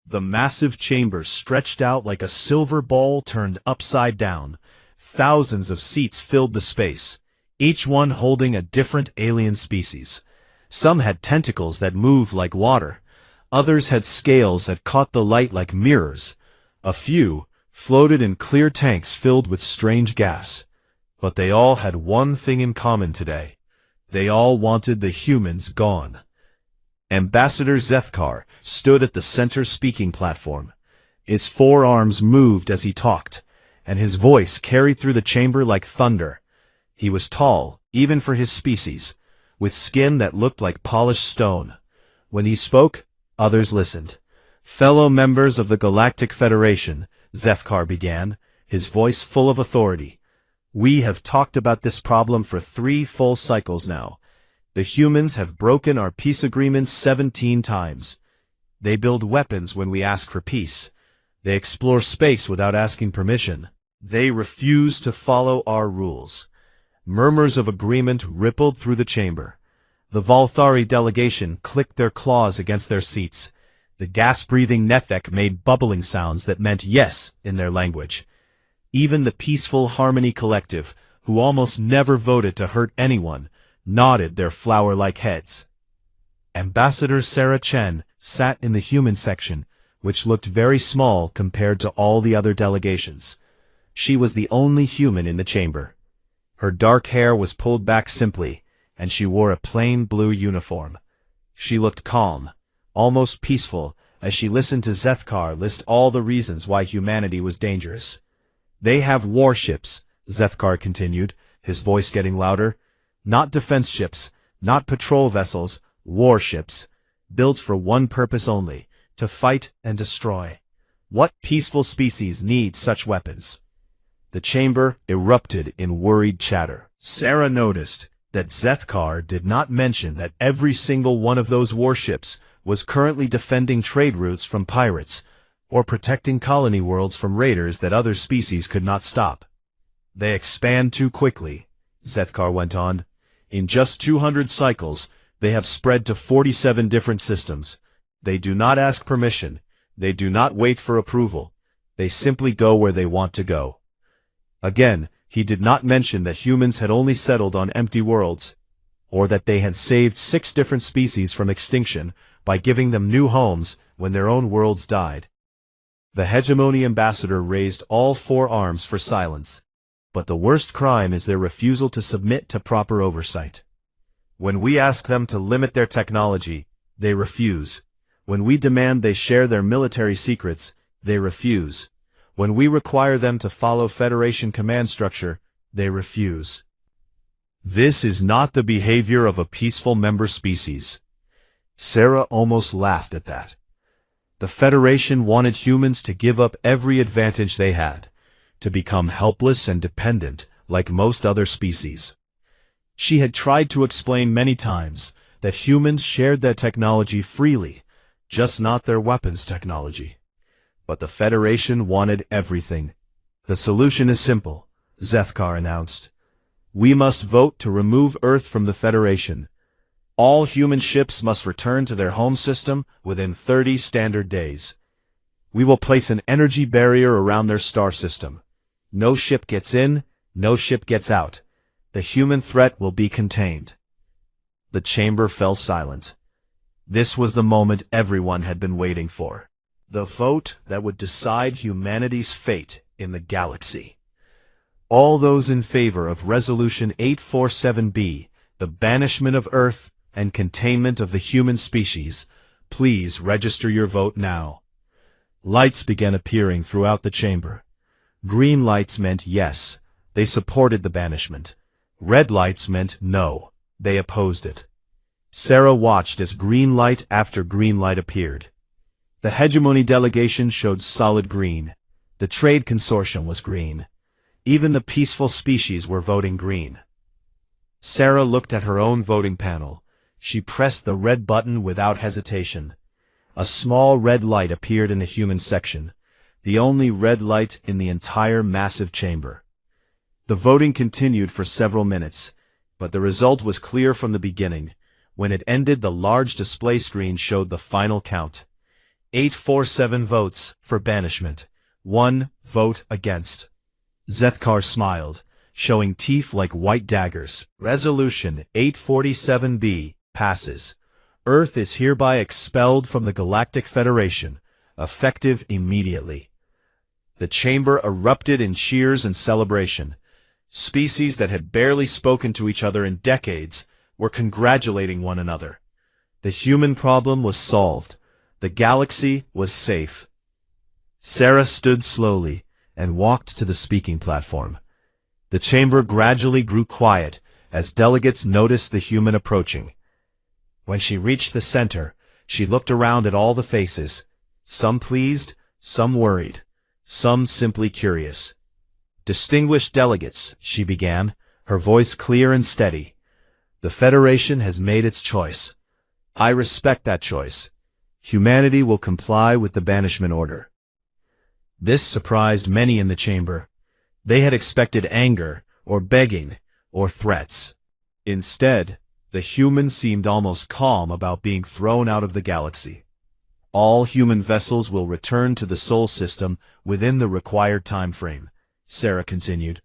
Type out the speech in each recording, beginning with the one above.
The massive chamber stretched out like a silver ball turned upside down. Thousands of seats filled the space, each one holding a different alien species. Some had tentacles that moved like water. Others had scales that caught the light like mirrors. A few floated in clear tanks filled with strange gas. But they all had one thing in common today. They all wanted the humans gone. Ambassador Zethkar stood at the center speaking platform. His forearms moved as he talked, and his voice carried through the chamber like thunder. He was tall, even for his species, with skin that looked like polished stone. When he spoke, others listened. "Fellow members of the Galactic Federation," Zethkar began, his voice full of authority. "We have talked about this problem for 3 full cycles now. The humans have broken our peace agreements 17 times. They build weapons when we ask for peace. They explore space without asking permission. They refuse to follow our rules." Murmurs of agreement rippled through the chamber. The Valthari delegation clicked their claws against their seats. The gas-breathing Nefek made bubbling sounds that meant yes in their language. Even the peaceful Harmony Collective, who almost never voted to hurt anyone, nodded their flower-like heads. Ambassador Sarah Chen sat in the human section, which looked very small compared to all the other delegations. She was the only human in the chamber. Her dark hair was pulled back simply, and she wore a plain blue uniform. She looked calm, almost peaceful, as she listened to Zethkar list all the reasons why humanity was dangerous. "They have warships," Zethkar continued, his voice getting louder. "Not defense ships, not patrol vessels, warships, built for one purpose only, to fight and destroy. What peaceful species needs such weapons?" The chamber erupted in worried chatter. Sarah noticed that Zethkar did not mention that every single one of those warships was currently defending trade routes from pirates, or protecting colony worlds from raiders that other species could not stop. "They expand too quickly," Zethkar went on. "In just 200 cycles, they have spread to 47 different systems. They do not ask permission. They do not wait for approval. They simply go where they want to go." Again, he did not mention that humans had only settled on empty worlds, or that they had saved 6 different species from extinction by giving them new homes when their own worlds died. The Hegemony Ambassador raised all 4 arms for silence. But the worst crime is their refusal to submit to proper oversight. When we ask them to limit their technology, they refuse. When we demand they share their military secrets, they refuse. When we require them to follow Federation command structure, they refuse. This is not the behavior of a peaceful member species. Sarah almost laughed at that. The Federation wanted humans to give up every advantage they had, to become helpless and dependent like most other species. She had tried to explain many times that humans shared their technology freely, just not their weapons technology. But the Federation wanted everything. "The solution is simple," Zethkar announced. "We must vote to remove Earth from the Federation. All human ships must return to their home system within 30 standard days. We will place an energy barrier around their star system. No ship gets in, no ship gets out. The human threat will be contained." The chamber fell silent. This was the moment everyone had been waiting for. The vote that would decide humanity's fate in the galaxy. All those in favor of Resolution 847B, the banishment of Earth and containment of the human species, please register your vote now. Lights began appearing throughout the chamber. Green lights meant yes, they supported the banishment. Red lights meant no, they opposed it. Sarah watched as green light after green light appeared. The Hegemony delegation showed solid green. The Trade Consortium was green. Even the peaceful species were voting green. Sarah looked at her own voting panel. She pressed the red button without hesitation. A small red light appeared in the human section, the only red light in the entire massive chamber. The voting continued for several minutes, but the result was clear from the beginning. When it ended, the large display screen showed the final count. 847 votes for banishment. 1 vote against. Zethkar smiled, showing teeth like white daggers. Resolution 847B passes. Earth is hereby expelled from the Galactic Federation, effective immediately. The chamber erupted in cheers and celebration. Species that had barely spoken to each other in decades were congratulating one another. The human problem was solved. The galaxy was safe. Sarah stood slowly and walked to the speaking platform. The chamber gradually grew quiet as delegates noticed the human approaching. When she reached the center, she looked around at all the faces, some pleased, some worried, some simply curious. Distinguished delegates, she began, her voice clear and steady. The Federation has made its choice. I respect that choice. Humanity will comply with the banishment order. This surprised many in the chamber. They had expected anger, or begging, or threats. Instead, the humans seemed almost calm about being thrown out of the galaxy. All human vessels will return to the Sol system within the required time frame, Sarah continued.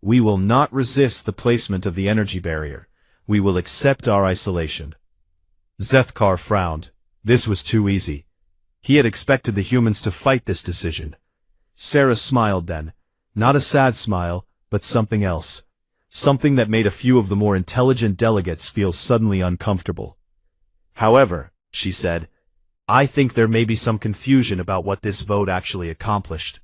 We will not resist the placement of the energy barrier. We will accept our isolation. Zethkar frowned. This was too easy. He had expected the humans to fight this decision. Sarah smiled then. Not a sad smile, but something else. Something that made a few of the more intelligent delegates feel suddenly uncomfortable. However, she said, I think there may be some confusion about what this vote actually accomplished.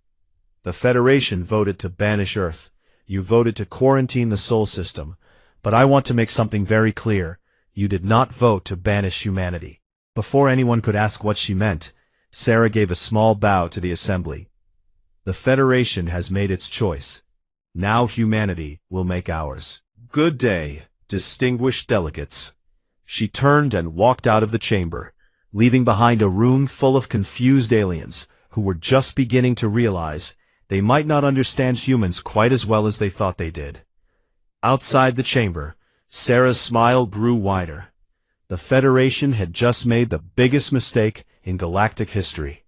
The Federation voted to banish Earth. You voted to quarantine the Sol system. But I want to make something very clear. You did not vote to banish humanity. Before anyone could ask what she meant, Sarah gave a small bow to the assembly. The Federation has made its choice. Now humanity will make ours. Good day, distinguished delegates. She turned and walked out of the chamber, leaving behind a room full of confused aliens who were just beginning to realize they might not understand humans quite as well as they thought they did. Outside the chamber, Sarah's smile grew wider. The Federation had just made the biggest mistake in galactic history.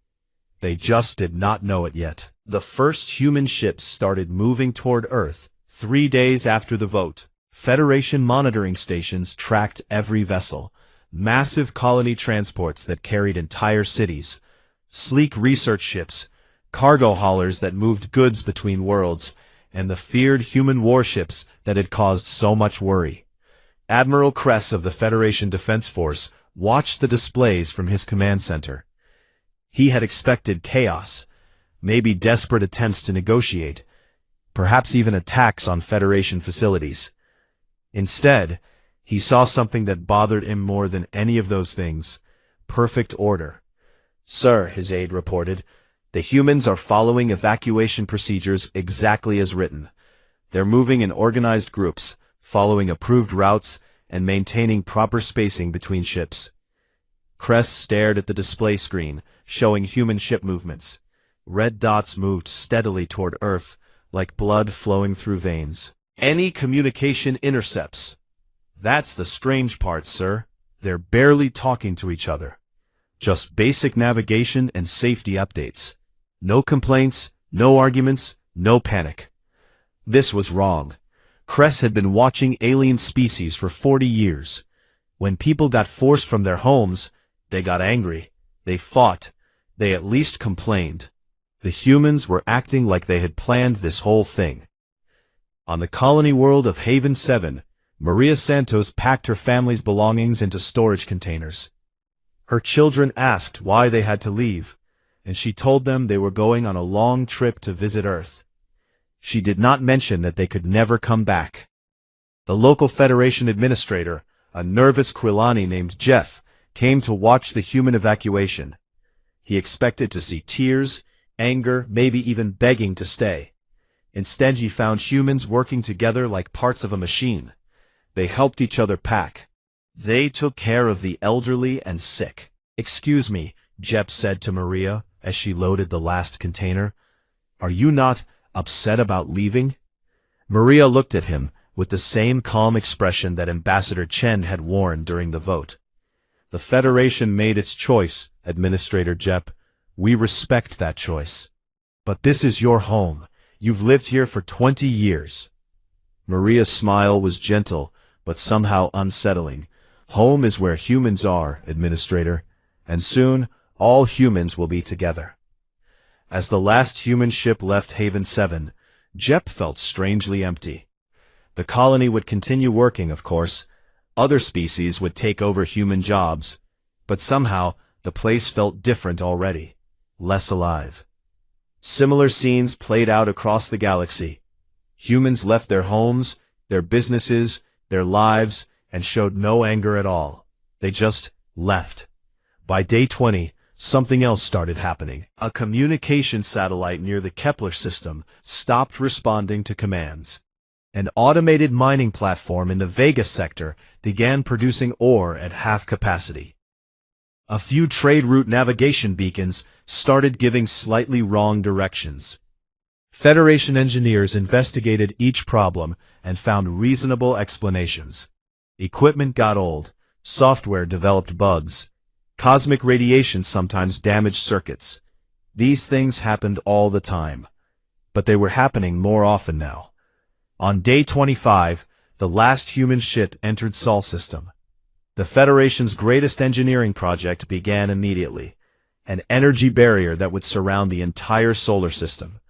They just did not know it yet. The first human ships started moving toward Earth 3 days after the vote. Federation monitoring stations tracked every vessel. Massive colony transports that carried entire cities. Sleek research ships, cargo haulers that moved goods between worlds, and the feared human warships that had caused so much worry. Admiral Kress of the Federation Defense Force watched the displays from his command center. He had expected chaos, maybe desperate attempts to negotiate, perhaps even attacks on Federation facilities. Instead, he saw something that bothered him more than any of those things: perfect order. Sir, his aide reported, the humans are following evacuation procedures exactly as written. They're moving in organized groups, following approved routes, and maintaining proper spacing between ships. Kress stared at the display screen, showing human ship movements. Red dots moved steadily toward Earth, like blood flowing through veins. Any communication intercepts. That's the strange part, sir. They're barely talking to each other. Just basic navigation and safety updates. No complaints, no arguments, no panic. This was wrong. Kress had been watching alien species for 40 years. When people got forced from their homes, they got angry. They fought. They at least complained. The humans were acting like they had planned this whole thing. On the colony world of Haven 7, Maria Santos packed her family's belongings into storage containers. Her children asked why they had to leave, and she told them they were going on a long trip to visit Earth. She did not mention that they could never come back. The local Federation administrator, a nervous Quilani named Jeff, came to watch the human evacuation. He expected to see tears, anger, maybe even begging to stay. Instead, he found humans working together like parts of a machine. They helped each other pack. They took care of the elderly and sick. Excuse me, Jeff said to Maria as she loaded the last container. Are you not upset about leaving? Maria looked at him with the same calm expression that Ambassador Chen had worn during the vote. The Federation made its choice, Administrator Jep. We respect that choice. But this is your home. You've lived here for 20 years. Maria's smile was gentle, but somehow unsettling. Home is where humans are, Administrator, and soon all humans will be together. As the last human ship left Haven 7, Jep felt strangely empty. The colony would continue working, of course. Other species would take over human jobs, but somehow the place felt different already, less alive. Similar scenes played out across the galaxy. Humans left their homes, their businesses, their lives, and showed no anger at all. They just left. By day 20, something else started happening. A communication satellite near the Kepler system stopped responding to commands. An automated mining platform in the Vega sector began producing ore at half capacity. A few trade route navigation beacons started giving slightly wrong directions. Federation engineers investigated each problem and found reasonable explanations. Equipment got old, software developed bugs, cosmic radiation sometimes damaged circuits. These things happened all the time, but they were happening more often now. On day 25, the last human ship entered Sol system. The Federation's greatest engineering project began immediately, an energy barrier that would surround the entire solar system.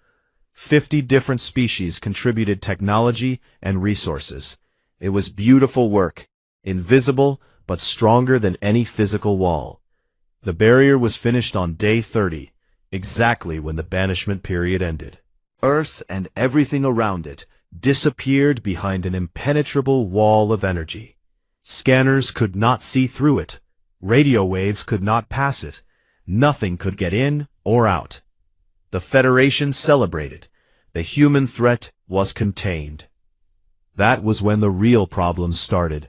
50 different species contributed technology and resources. It was beautiful work, invisible but stronger than any physical wall. The barrier was finished on day 30, exactly when the banishment period ended. Earth and everything around it disappeared behind an impenetrable wall of energy. Scanners could not see through it. Radio waves could not pass it. Nothing could get in or out. The Federation celebrated. The human threat was contained. That was when the real problems started.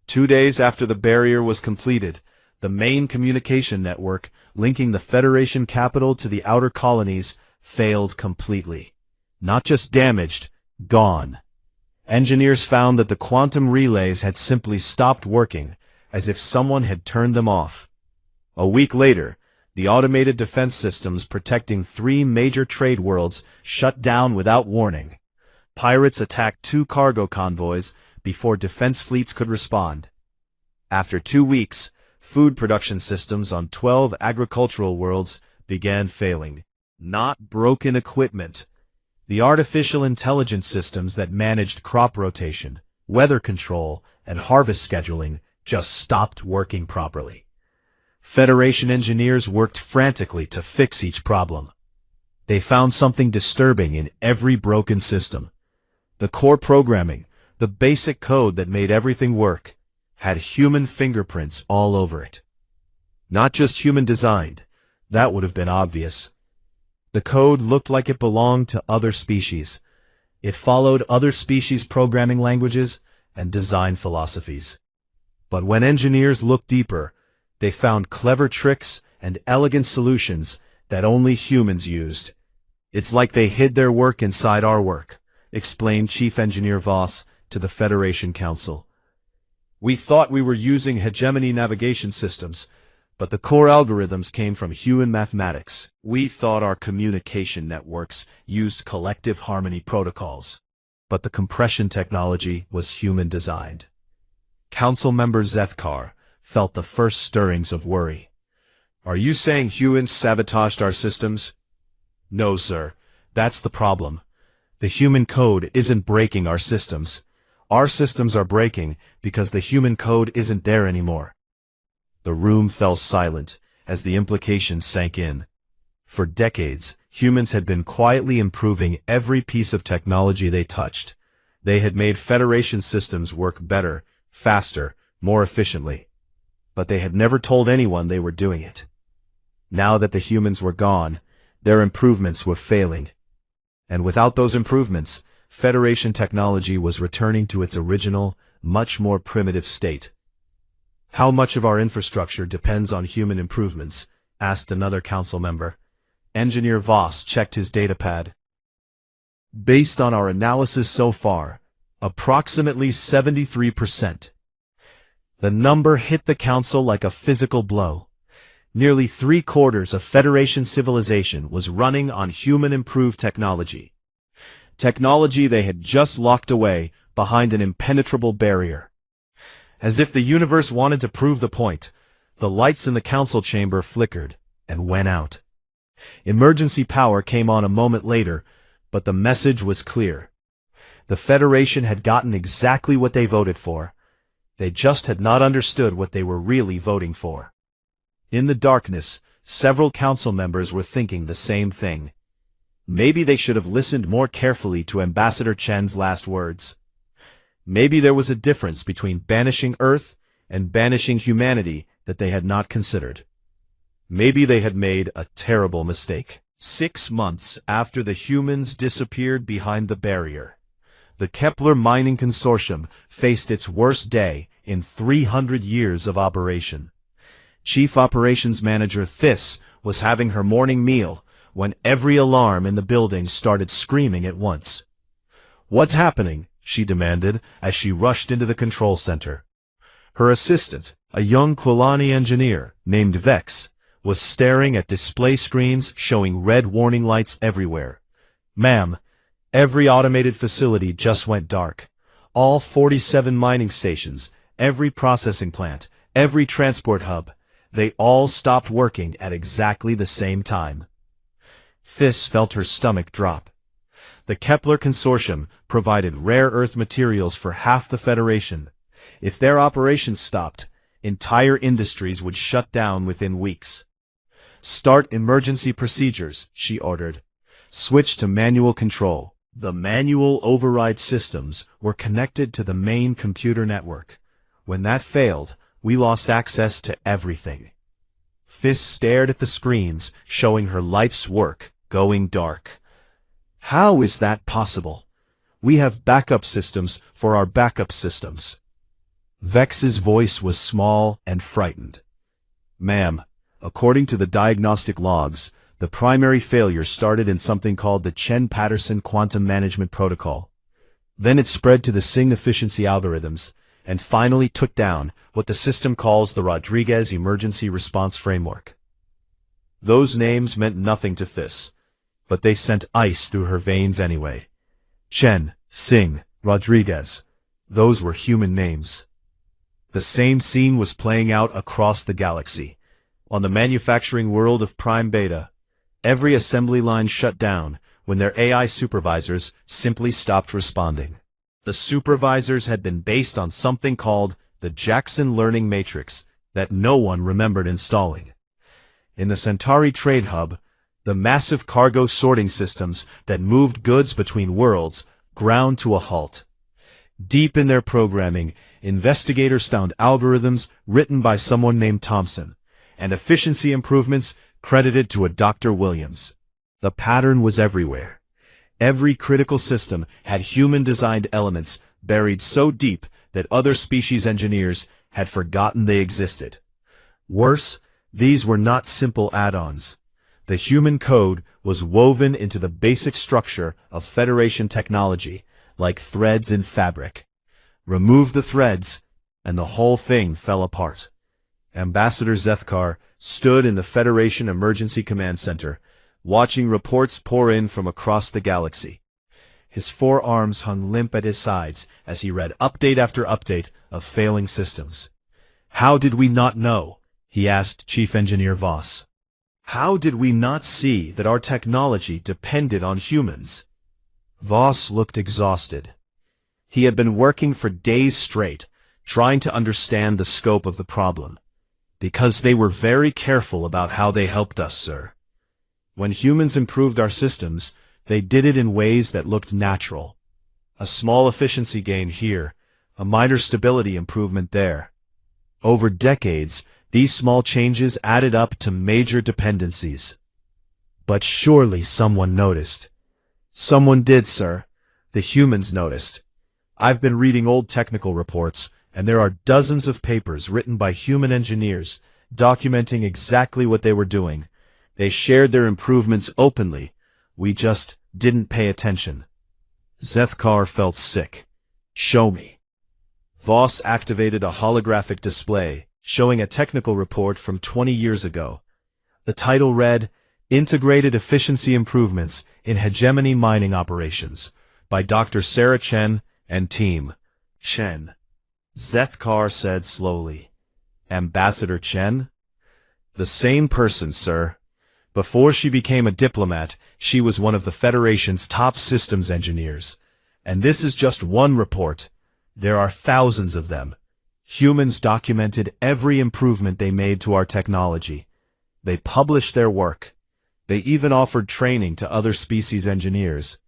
2 days after the barrier was completed, the main communication network linking the Federation capital to the outer colonies failed completely. Not just damaged, gone. Engineers found that the quantum relays had simply stopped working, as if someone had turned them off. A week later, the automated defense systems protecting 3 major trade worlds shut down without warning. Pirates attacked 2 cargo convoys before defense fleets could respond. After 2 weeks, food production systems on 12 agricultural worlds began failing. Not broken equipment. The artificial intelligence systems that managed crop rotation, weather control, and harvest scheduling just stopped working properly. Federation engineers worked frantically to fix each problem. They found something disturbing in every broken system. The core programming, the basic code that made everything work, had human fingerprints all over it. Not just human designed, that would have been obvious. The code looked like it belonged to other species. It followed other species' programming languages and design philosophies. But when engineers looked deeper, they found clever tricks and elegant solutions that only humans used. It's like they hid their work inside our work, explained Chief Engineer Voss to the Federation Council. We thought we were using hegemony navigation systems, but the core algorithms came from human mathematics. We thought our communication networks used collective harmony protocols, but the compression technology was human-designed. Council member Zethkar felt the first stirrings of worry. Are you saying humans sabotaged our systems? No, sir. That's the problem. The human code isn't breaking our systems. Our systems are breaking because the human code isn't there anymore. The room fell silent as the implications sank in. For decades, humans had been quietly improving every piece of technology they touched. They had made Federation systems work better, faster, more efficiently. But they had never told anyone they were doing it. Now that the humans were gone, their improvements were failing. And without those improvements, Federation technology was returning to its original, much more primitive state. How much of our infrastructure depends on human improvements? Asked another council member. Engineer Voss checked his datapad. Based on our analysis so far, approximately 73%. The number hit the council like a physical blow. Nearly 3/4 of Federation civilization was running on human-improved technology. Technology they had just locked away behind an impenetrable barrier. As if the universe wanted to prove the point, the lights in the council chamber flickered and went out. Emergency power came on a moment later, but the message was clear. The Federation had gotten exactly what they voted for. They just had not understood what they were really voting for. In the darkness, several council members were thinking the same thing. Maybe they should have listened more carefully to Ambassador Chen's last words. Maybe there was a difference between banishing Earth and banishing humanity that they had not considered. Maybe they had made a terrible mistake. 6 months after the humans disappeared behind the barrier, the Kepler Mining Consortium faced its worst day in 300 years of operation. Chief Operations Manager Thys was having her morning meal when every alarm in the building started screaming at once. "What's happening?" she demanded as she rushed into the control center. Her assistant, a young Quilani engineer named Vex, was staring at display screens showing red warning lights everywhere. "Ma'am, every automated facility just went dark. All 47 mining stations, every processing plant, every transport hub, they all stopped working at exactly the same time." Thys felt her stomach drop. The Kepler Consortium provided rare earth materials for half the Federation. If their operations stopped, entire industries would shut down within weeks. "Start emergency procedures," she ordered. "Switch to manual control." The manual override systems were connected to the main computer network. When that failed, we lost access to everything. Thys stared at the screens, showing her life's work going dark. "How is that possible? We have backup systems for our backup systems." Vex's voice was small and frightened. "Ma'am, according to the diagnostic logs, the primary failure started in something called the Chen-Patterson Quantum Management Protocol. Then it spread to the Singh efficiency algorithms, and finally took down what the system calls the Rodriguez Emergency Response Framework." Those names meant nothing to Thys, but they sent ice through her veins anyway. Chen, Singh, Rodriguez, those were human names. The same scene was playing out across the galaxy. On the manufacturing world of Prime Beta, every assembly line shut down when their AI supervisors simply stopped responding. The supervisors had been based on something called the Jackson Learning Matrix that no one remembered installing. In the Centauri Trade Hub, the massive cargo sorting systems that moved goods between worlds ground to a halt. Deep in their programming, investigators found algorithms written by someone named Thompson, and efficiency improvements credited to a Dr. Williams. The pattern was everywhere. Every critical system had human-designed elements buried so deep that other species engineers had forgotten they existed. Worse, these were not simple add-ons. The human code was woven into the basic structure of Federation technology, like threads in fabric. Remove the threads, and the whole thing fell apart. Ambassador Zethkar stood in the Federation Emergency Command Center, watching reports pour in from across the galaxy. His forearms hung limp at his sides as he read update after update of failing systems. "How did we not know?" he asked Chief Engineer Voss. "How did we not see that our technology depended on humans?" Voss looked exhausted. He had been working for days straight, trying to understand the scope of the problem. "Because they were very careful about how they helped us, sir. When humans improved our systems, they did it in ways that looked natural. A small efficiency gain here, a minor stability improvement there. Over decades, these small changes added up to major dependencies. But surely someone noticed." "Someone did, sir. The humans noticed. I've been reading old technical reports, and there are dozens of papers written by human engineers documenting exactly what they were doing. They shared their improvements openly. We just didn't pay attention." Zethkar felt sick. "Show me." Voss activated a holographic display, showing a technical report from 20 years ago. The title read, Integrated Efficiency Improvements in Hegemony Mining Operations, by Dr. Sarah Chen and team. Chen. Zethkar said slowly. Ambassador Chen? The same person, sir. Before she became a diplomat, she was one of the Federation's top systems engineers. And this is just one report. There are thousands of them. Humans documented every improvement they made to our technology. They published their work. They even offered training to other species engineers.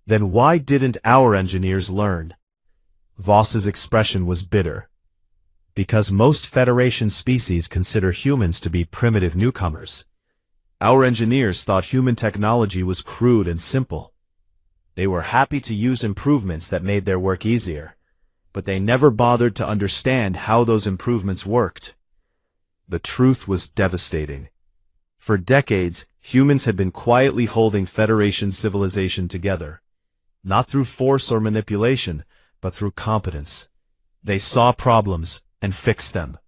Then why didn't our engineers learn? Voss's expression was bitter. Because most Federation species consider humans to be primitive newcomers. Our engineers thought human technology was crude and simple. They were happy to use improvements that made their work easier, but they never bothered to understand how those improvements worked. The truth was devastating. For decades, humans had been quietly holding Federation civilization together, not through force or manipulation, but through competence. They saw problems and fixed them.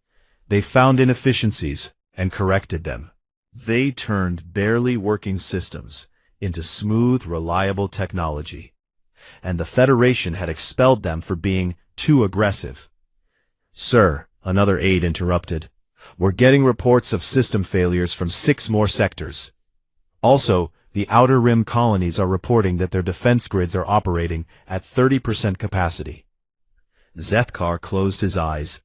They found inefficiencies and corrected them. They turned barely working systems into smooth, reliable technology. And the Federation had expelled them for being too aggressive. Sir, another aide interrupted. We're getting reports of system failures from 6 more sectors. Also, the Outer Rim colonies are reporting that their defense grids are operating at 30% capacity. Zethkar closed his eyes.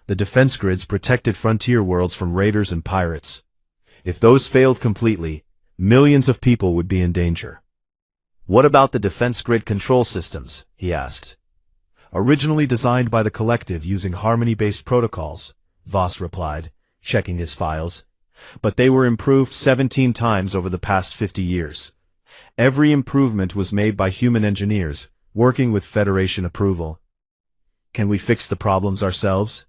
The defense grids protected frontier worlds from raiders and pirates. If those failed completely, millions of people would be in danger. What about the defense grid control systems? He asked. Originally designed by the collective using harmony-based protocols, Voss replied, checking his files. But they were improved 17 times over the past 50 years. Every improvement was made by human engineers, working with Federation approval. Can we fix the problems ourselves?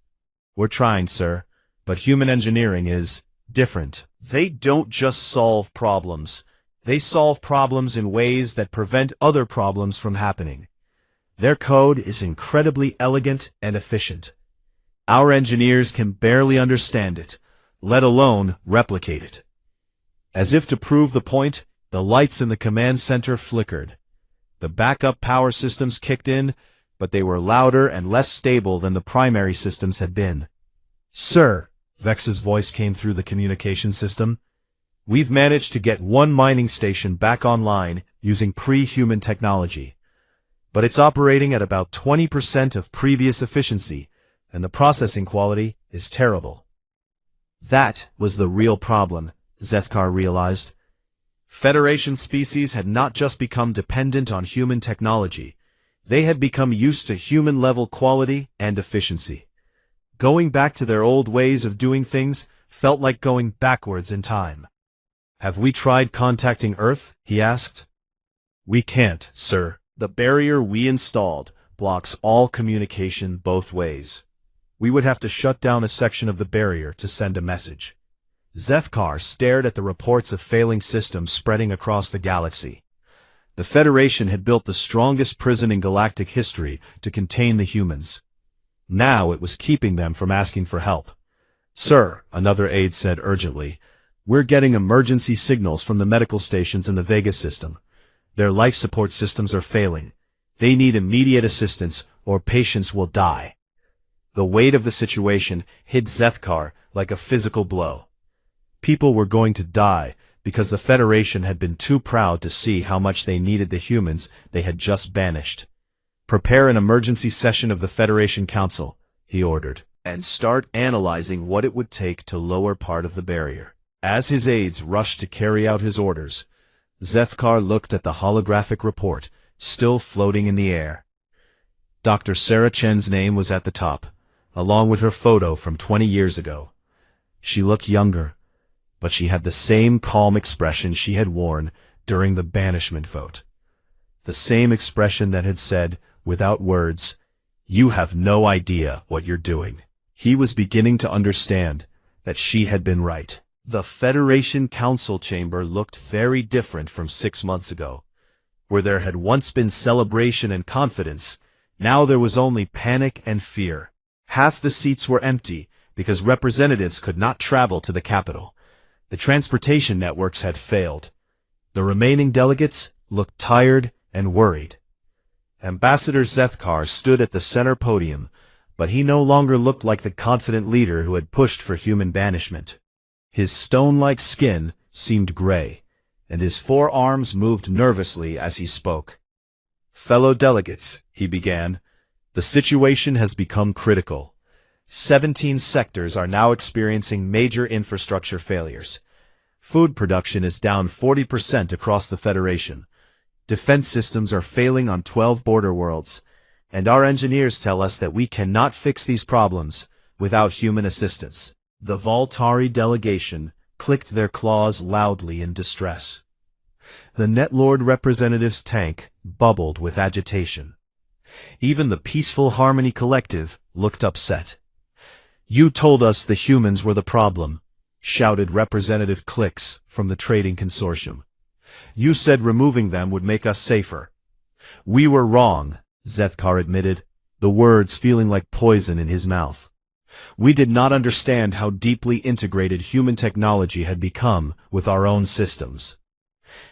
We're trying, sir, but human engineering is different. They don't just solve problems. They solve problems in ways that prevent other problems from happening. Their code is incredibly elegant and efficient. Our engineers can barely understand it, let alone replicate it. As if to prove the point, the lights in the command center flickered. The backup power systems kicked in, but they were louder and less stable than the primary systems had been. Sir, Vex's voice came through the communication system. We've managed to get one mining station back online using pre-human technology. But it's operating at about 20% of previous efficiency, and the processing quality is terrible. That was the real problem, Zethkar realized. Federation species had not just become dependent on human technology. They had become used to human-level quality and efficiency. Going back to their old ways of doing things felt like going backwards in time. Have we tried contacting Earth? He asked. We can't, sir. The barrier we installed blocks all communication both ways. We would have to shut down a section of the barrier to send a message. Zethkar stared at the reports of failing systems spreading across the galaxy. The Federation had built the strongest prison in galactic history to contain the humans. Now it was keeping them from asking for help. Sir, another aide said urgently, we're getting emergency signals from the medical stations in the Vega system. Their life support systems are failing. They need immediate assistance or patients will die. The weight of the situation hit Zethkar like a physical blow. People were going to die because the Federation had been too proud to see how much they needed the humans they had just banished. Prepare an emergency session of the Federation Council, he ordered, and start analyzing what it would take to lower part of the barrier. As his aides rushed to carry out his orders, Zethkar looked at the holographic report, still floating in the air. Dr. Sarah Chen's name was at the top, along with her photo from 20 years ago. She looked younger, but she had the same calm expression she had worn during the banishment vote. The same expression that had said, without words, "You have no idea what you're doing." He was beginning to understand that she had been right. The Federation Council chamber looked very different from 6 months ago. Where there had once been celebration and confidence, Now there was only panic and fear. Half the seats were empty because representatives could not travel to the capital. The transportation networks had failed. The remaining delegates looked tired and worried. Ambassador Zethkar stood at the center podium, but he no longer looked like the confident leader who had pushed for human banishment. His stone-like skin seemed gray, and his forearms moved nervously as he spoke. "Fellow delegates," he began, "the situation has become critical. 17 sectors are now experiencing major infrastructure failures. Food production is down 40% across the Federation. Defense systems are failing on 12 border worlds, and our engineers tell us that we cannot fix these problems without human assistance." The Voltari delegation clicked their claws loudly in distress. The Netlord representative's tank bubbled with agitation. Even the Peaceful Harmony Collective looked upset. "You told us the humans were the problem," shouted Representative Clicks from the Trading Consortium. "You said removing them would make us safer." "We were wrong," Zethkar admitted, the words feeling like poison in his mouth. "We did not understand how deeply integrated human technology had become with our own systems."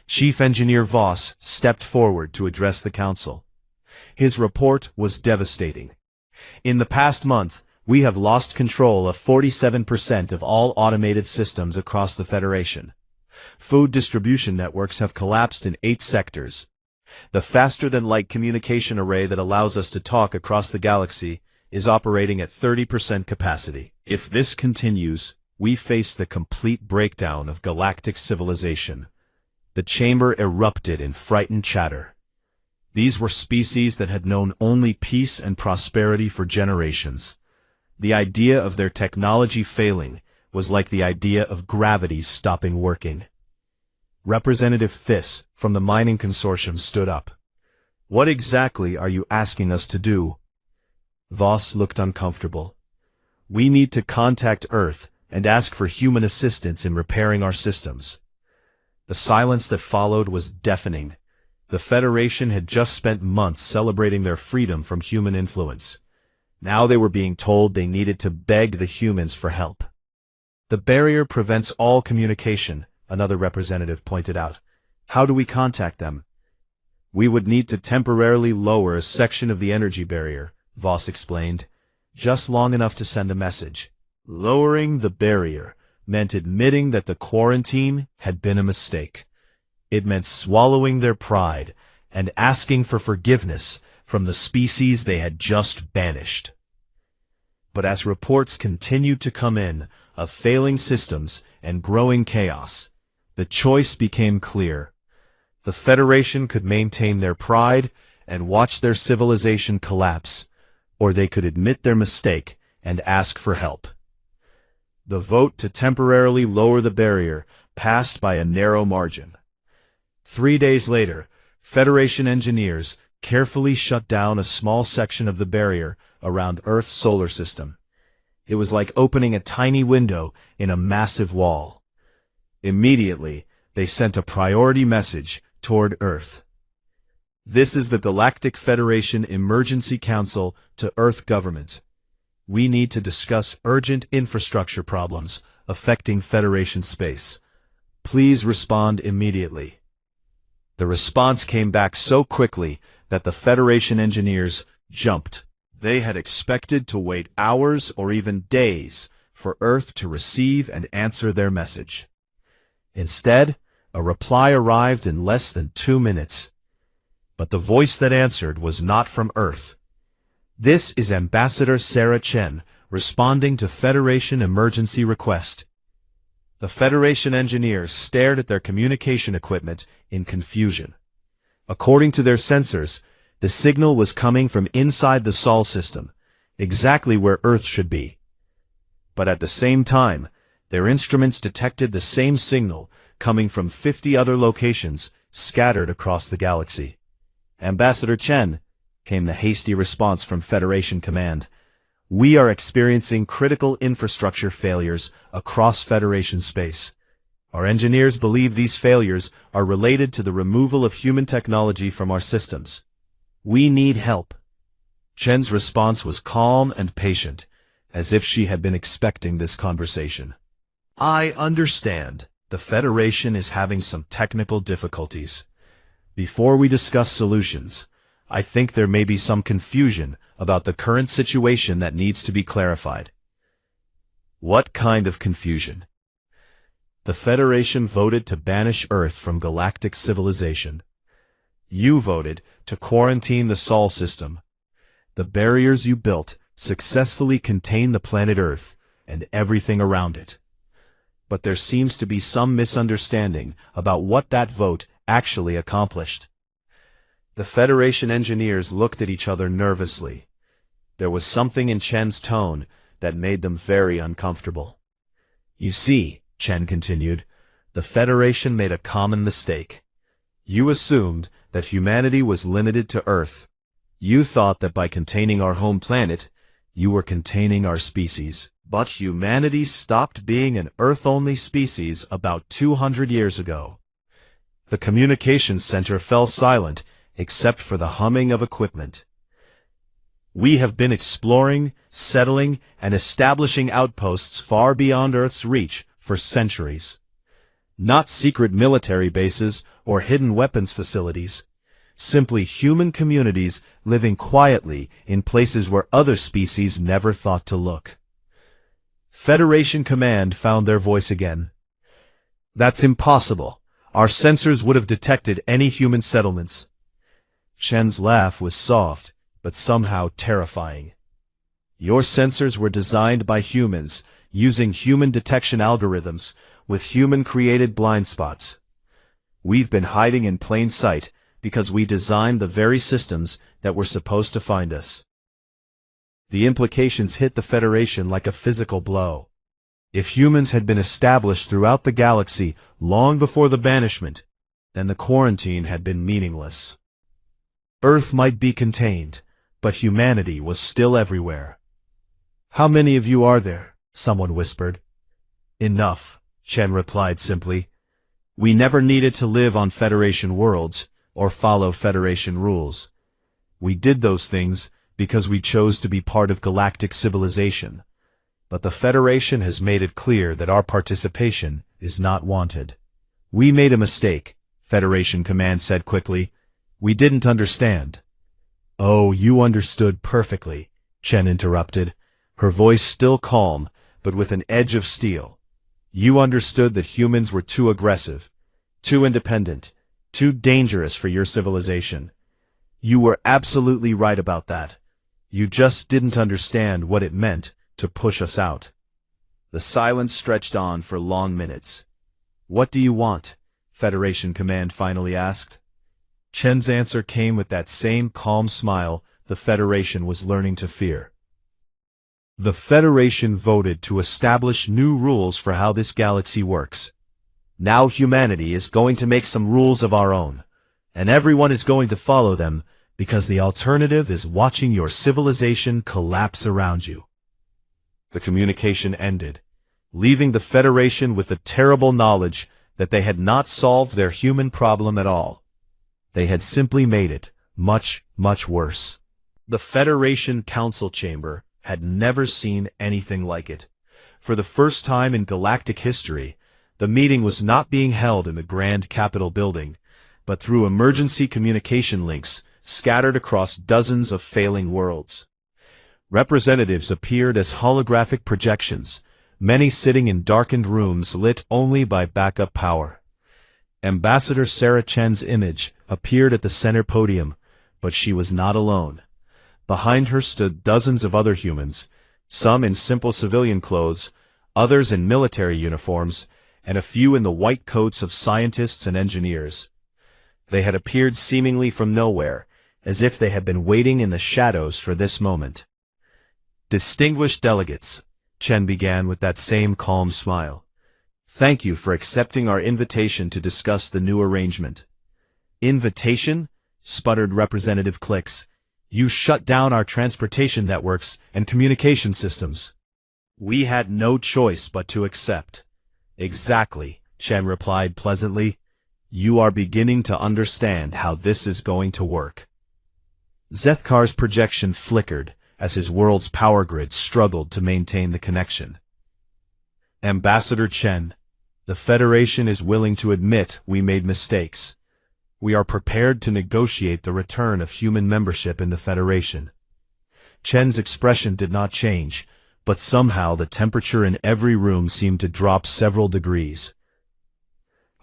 Chief Engineer Voss stepped forward to address the council. His report was devastating. "In the past month, we have lost control of 47% of all automated systems across the Federation. Food distribution networks have collapsed in 8 sectors. The faster-than-light communication array that allows us to talk across the galaxy is operating at 30% capacity. If this continues, we face the complete breakdown of galactic civilization." The chamber erupted in frightened chatter. These were species that had known only peace and prosperity for generations. The idea of their technology failing was like the idea of gravity stopping working. Representative Thiss from the Mining Consortium stood up. "What exactly are you asking us to do?" Voss looked uncomfortable. "We need to contact Earth and ask for human assistance in repairing our systems." The silence that followed was deafening. The Federation had just spent months celebrating their freedom from human influence. Now they were being told they needed to beg the humans for help. "The barrier prevents all communication," another representative pointed out. "How do we contact them?" "We would need to temporarily lower a section of the energy barrier," Voss explained, "just long enough to send a message." Lowering the barrier meant admitting that the quarantine had been a mistake. It meant swallowing their pride and asking for forgiveness from the species they had just banished. But as reports continued to come in of failing systems and growing chaos, the choice became clear. The Federation could maintain their pride and watch their civilization collapse, or they could admit their mistake and ask for help. The vote to temporarily lower the barrier passed by a narrow margin. 3 days later, Federation engineers carefully shut down a small section of the barrier around Earth's solar system. It was like opening a tiny window in a massive wall. Immediately, they sent a priority message toward Earth. "This is the Galactic Federation Emergency Council to Earth Government. We need to discuss urgent infrastructure problems affecting Federation space. Please respond immediately." The response came back so quickly that the Federation engineers jumped. They had expected to wait hours or even days for Earth to receive and answer their message. Instead, a reply arrived in less than 2 minutes. But the voice that answered was not from Earth. "This is Ambassador Sarah Chen, responding to Federation emergency request." The Federation engineers stared at their communication equipment in confusion. According to their sensors, the signal was coming from inside the Sol system, exactly where Earth should be. But at the same time, their instruments detected the same signal coming from 50 other locations scattered across the galaxy. "Ambassador Chen," came the hasty response from Federation Command, "we are experiencing critical infrastructure failures across Federation space. Our engineers believe these failures are related to the removal of human technology from our systems. We need help." Chen's response was calm and patient, as if she had been expecting this conversation. I understand. The Federation is having some technical difficulties. Before we discuss solutions, I think there may be some confusion about the current situation that needs to be clarified. What kind of confusion? The Federation voted to banish Earth from galactic civilization. You voted to quarantine the Sol system. The barriers you built successfully contain the planet Earth and everything around it. But there seems to be some misunderstanding about what that vote actually accomplished. The Federation engineers looked at each other nervously. There was something in Chen's tone that made them very uncomfortable. You see, Chen continued, the Federation made a common mistake. You assumed that humanity was limited to Earth. You thought that by containing our home planet, you were containing our species. But humanity stopped being an Earth-only species about 200 years ago. The communications center fell silent except for the humming of equipment. We have been exploring, settling, and establishing outposts far beyond Earth's reach for centuries. Not secret military bases or hidden weapons facilities. Simply human communities living quietly in places where other species never thought to look. Federation Command found their voice again. That's impossible. Our sensors would have detected any human settlements. Chen's laugh was soft, but somehow terrifying. Your sensors were designed by humans, using human detection algorithms, with human-created blind spots. We've been hiding in plain sight because we designed the very systems that were supposed to find us. The implications hit the Federation like a physical blow. If humans had been established throughout the galaxy long before the banishment, then the quarantine had been meaningless. Earth might be contained, but humanity was still everywhere. How many of you are there? Someone whispered. Enough, Chen replied simply. We never needed to live on Federation worlds or follow Federation rules. We did those things because we chose to be part of galactic civilization. But the Federation has made it clear that our participation is not wanted. We made a mistake, Federation Command said quickly. We didn't understand. Oh, you understood perfectly, Chen interrupted, her voice still calm, but with an edge of steel. You understood that humans were too aggressive, too independent, too dangerous for your civilization. You were absolutely right about that. You just didn't understand what it meant to push us out. The silence stretched on for long minutes. What do you want? Federation Command finally asked. Chen's answer came with that same calm smile the Federation was learning to fear. The Federation voted to establish new rules for how this galaxy works. Now humanity is going to make some rules of our own, and everyone is going to follow them because the alternative is watching your civilization collapse around you. The communication ended, leaving the Federation with the terrible knowledge that they had not solved their human problem at all. They had simply made it much, much worse. The Federation Council Chamber had never seen anything like it. For the first time in galactic history, the meeting was not being held in the Grand Capitol building, but through emergency communication links scattered across dozens of failing worlds. Representatives appeared as holographic projections, many sitting in darkened rooms lit only by backup power. Ambassador Sarah Chen's image appeared at the center podium, but she was not alone. Behind her stood dozens of other humans, some in simple civilian clothes, others in military uniforms, and a few in the white coats of scientists and engineers. They had appeared seemingly from nowhere, as if they had been waiting in the shadows for this moment. Distinguished delegates, Chen began with that same calm smile. Thank you for accepting our invitation to discuss the new arrangement. Invitation? Sputtered Representative Clix. You shut down our transportation networks and communication systems. We had no choice but to accept. Exactly, Chen replied pleasantly. You are beginning to understand how this is going to work. Zethkar's projection flickered as his world's power grid struggled to maintain the connection. Ambassador Chen, the Federation is willing to admit we made mistakes. We are prepared to negotiate the return of human membership in the Federation. Chen's expression did not change, but somehow the temperature in every room seemed to drop several degrees.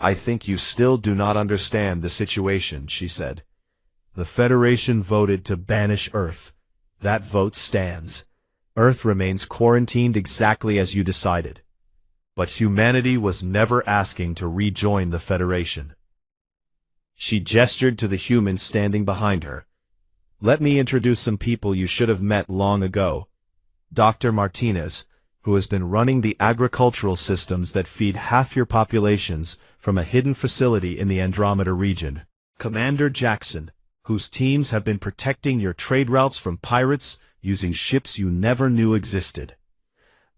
I think you still do not understand the situation, she said. The Federation voted to banish Earth. That vote stands. Earth remains quarantined exactly as you decided. But humanity was never asking to rejoin the Federation. She gestured to the humans standing behind her. Let me introduce some people you should have met long ago. Dr. Martinez, who has been running the agricultural systems that feed half your populations from a hidden facility in the Andromeda region. Commander Jackson, whose teams have been protecting your trade routes from pirates using ships you never knew existed.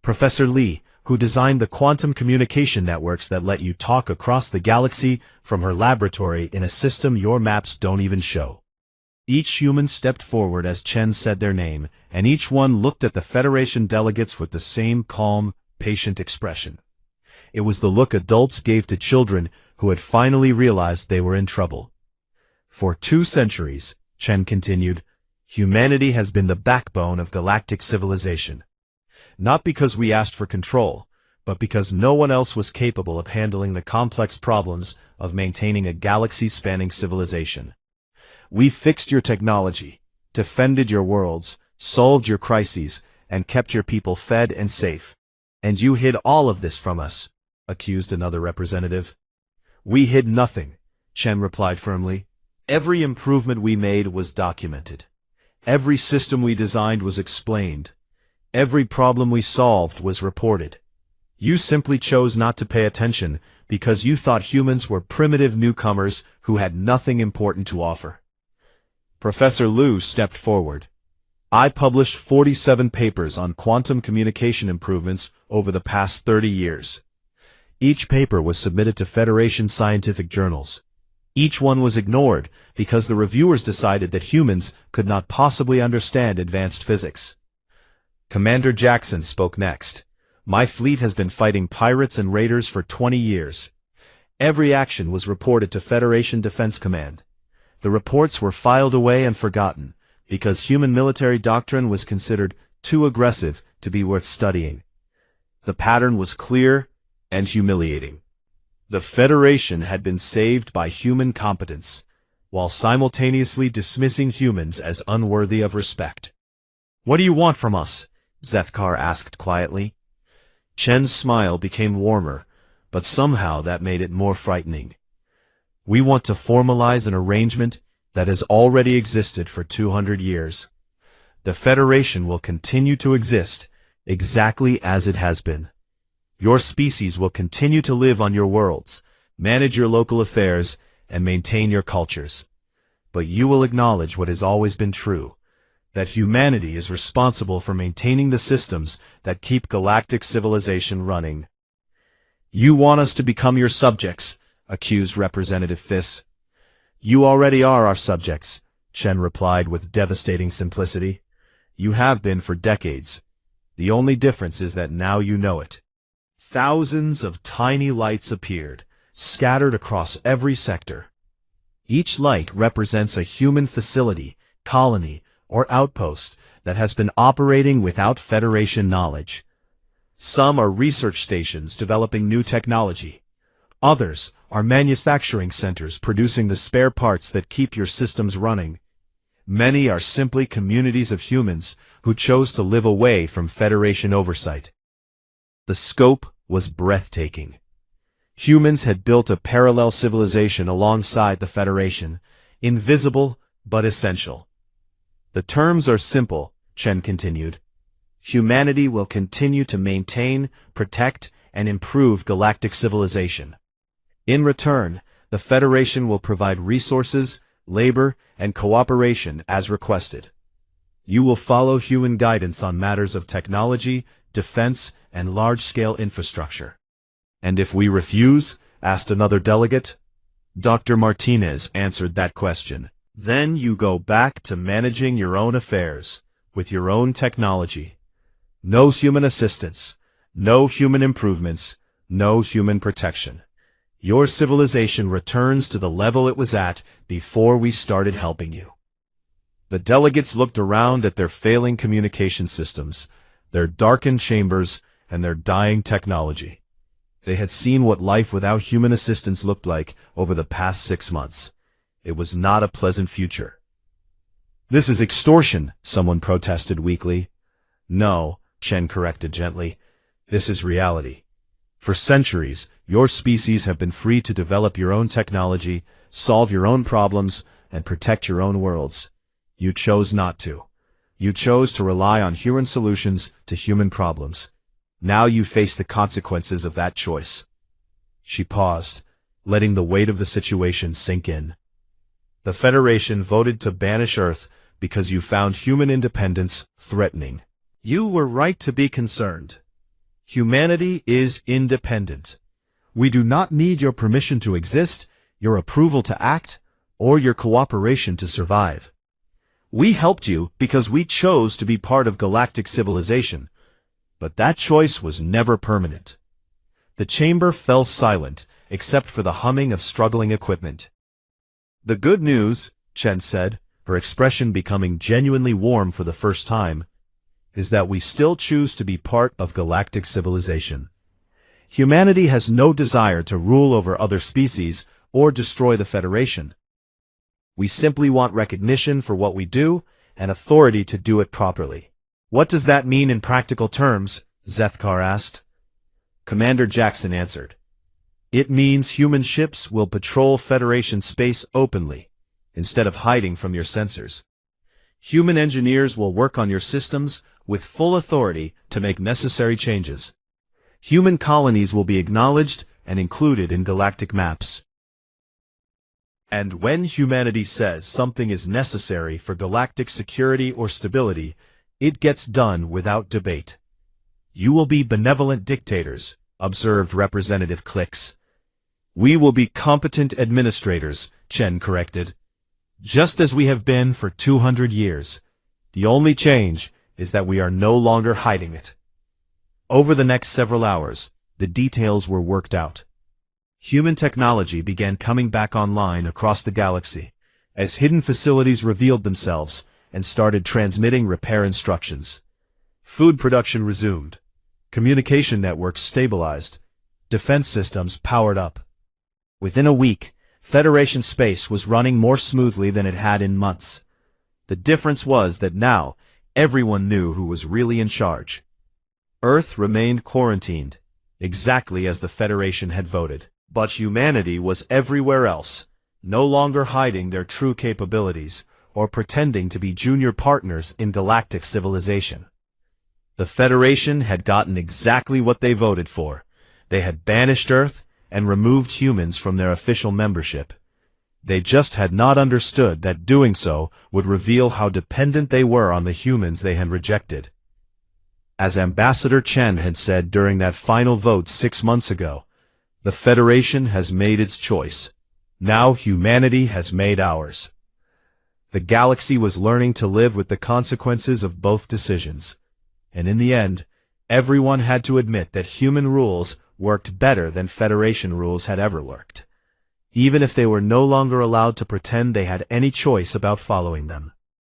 Professor Lee, who designed the quantum communication networks that let you talk across the galaxy from her laboratory in a system your maps don't even show. Each human stepped forward as Chen said their name, and each one looked at the Federation delegates with the same calm, patient expression. It was the look adults gave to children who had finally realized they were in trouble. For 2 centuries, Chen continued, humanity has been the backbone of galactic civilization. Not because we asked for control, but because no one else was capable of handling the complex problems of maintaining a galaxy-spanning civilization. We fixed your technology, defended your worlds, solved your crises, and kept your people fed and safe. And you hid all of this from us, accused another representative. We hid nothing, Chen replied firmly. Every improvement we made was documented. Every system we designed was explained. Every problem we solved was reported. You simply chose not to pay attention because you thought humans were primitive newcomers who had nothing important to offer. Professor Liu stepped forward. I published 47 papers on quantum communication improvements over the past 30 years. Each paper was submitted to Federation scientific journals. Each one was ignored because the reviewers decided that humans could not possibly understand advanced physics. Commander Jackson spoke next. My fleet has been fighting pirates and raiders for 20 years. Every action was reported to Federation Defense Command. The reports were filed away and forgotten, because human military doctrine was considered too aggressive to be worth studying. The pattern was clear and humiliating. The Federation had been saved by human competence, while simultaneously dismissing humans as unworthy of respect. What do you want from us? Zethkar asked quietly. Chen's smile became warmer, but somehow that made it more frightening. We want to formalize an arrangement that has already existed for 200 years. The Federation will continue to exist exactly as it has been. Your species will continue to live on your worlds, manage your local affairs, and maintain your cultures. But you will acknowledge what has always been true, that humanity is responsible for maintaining the systems that keep galactic civilization running. You want us to become your subjects, accused Representative Fiss. You already are our subjects, Chen replied with devastating simplicity. You have been for decades. The only difference is that now you know it. Thousands of tiny lights appeared, scattered across every sector. Each light represents a human facility, colony, or outpost that has been operating without Federation knowledge. Some are research stations developing new technology. Others are manufacturing centers producing the spare parts that keep your systems running. Many are simply communities of humans who chose to live away from Federation oversight. The scope was breathtaking. Humans had built a parallel civilization alongside the Federation, invisible but essential. The terms are simple, Chen continued. Humanity will continue to maintain, protect, and improve galactic civilization. In return, the Federation will provide resources, labor, and cooperation as requested. You will follow human guidance on matters of technology, defense, and large-scale infrastructure. And if we refuse? Asked another delegate. Dr. Martinez answered that question. Then you go back to managing your own affairs, with your own technology. No human assistance, no human improvements, no human protection. Your civilization returns to the level it was at before we started helping you. The delegates looked around at their failing communication systems, their darkened chambers, and their dying technology. They had seen what life without human assistance looked like over the past 6 months. It was not a pleasant future. "This is extortion," someone protested weakly. "No," Chen corrected gently. "This is reality. For centuries, your species have been free to develop your own technology, solve your own problems, and protect your own worlds. You chose not to. You chose to rely on human solutions to human problems. Now you face the consequences of that choice." She paused, letting the weight of the situation sink in. "The Federation voted to banish Earth because you found human independence threatening. You were right to be concerned. Humanity is independent. We do not need your permission to exist, your approval to act, or your cooperation to survive. We helped you because we chose to be part of galactic civilization, but that choice was never permanent." The chamber fell silent, except for the humming of struggling equipment. "The good news," Chen said, her expression becoming genuinely warm for the first time, "is that we still choose to be part of galactic civilization. Humanity has no desire to rule over other species or destroy the Federation. We simply want recognition for what we do and authority to do it properly." "What does that mean in practical terms?" Zethkar asked. Commander Jackson answered. "It means human ships will patrol Federation space openly, instead of hiding from your sensors. Human engineers will work on your systems with full authority to make necessary changes. Human colonies will be acknowledged and included in galactic maps. And when humanity says something is necessary for galactic security or stability, it gets done without debate. You will be benevolent dictators," observed Representative Klix. "We will be competent administrators," Chen corrected. "Just as we have been for 200 years. The only change is that we are no longer hiding it." Over the next several hours, the details were worked out. Human technology began coming back online across the galaxy, as hidden facilities revealed themselves and started transmitting repair instructions. Food production resumed. Communication networks stabilized. Defense systems powered up. Within a week, Federation space was running more smoothly than it had in months. The difference was that now, everyone knew who was really in charge. Earth remained quarantined, exactly as the Federation had voted. But humanity was everywhere else, no longer hiding their true capabilities or pretending to be junior partners in galactic civilization. The Federation had gotten exactly what they voted for. They had banished Earth and removed humans from their official membership. They just had not understood that doing so would reveal how dependent they were on the humans they had rejected. As Ambassador Chen had said during that final vote 6 months ago, the Federation has made its choice. Now humanity has made ours. The galaxy was learning to live with the consequences of both decisions. And in the end, everyone had to admit that human rules worked better than Federation rules had ever worked, even if they were no longer allowed to pretend they had any choice about following them.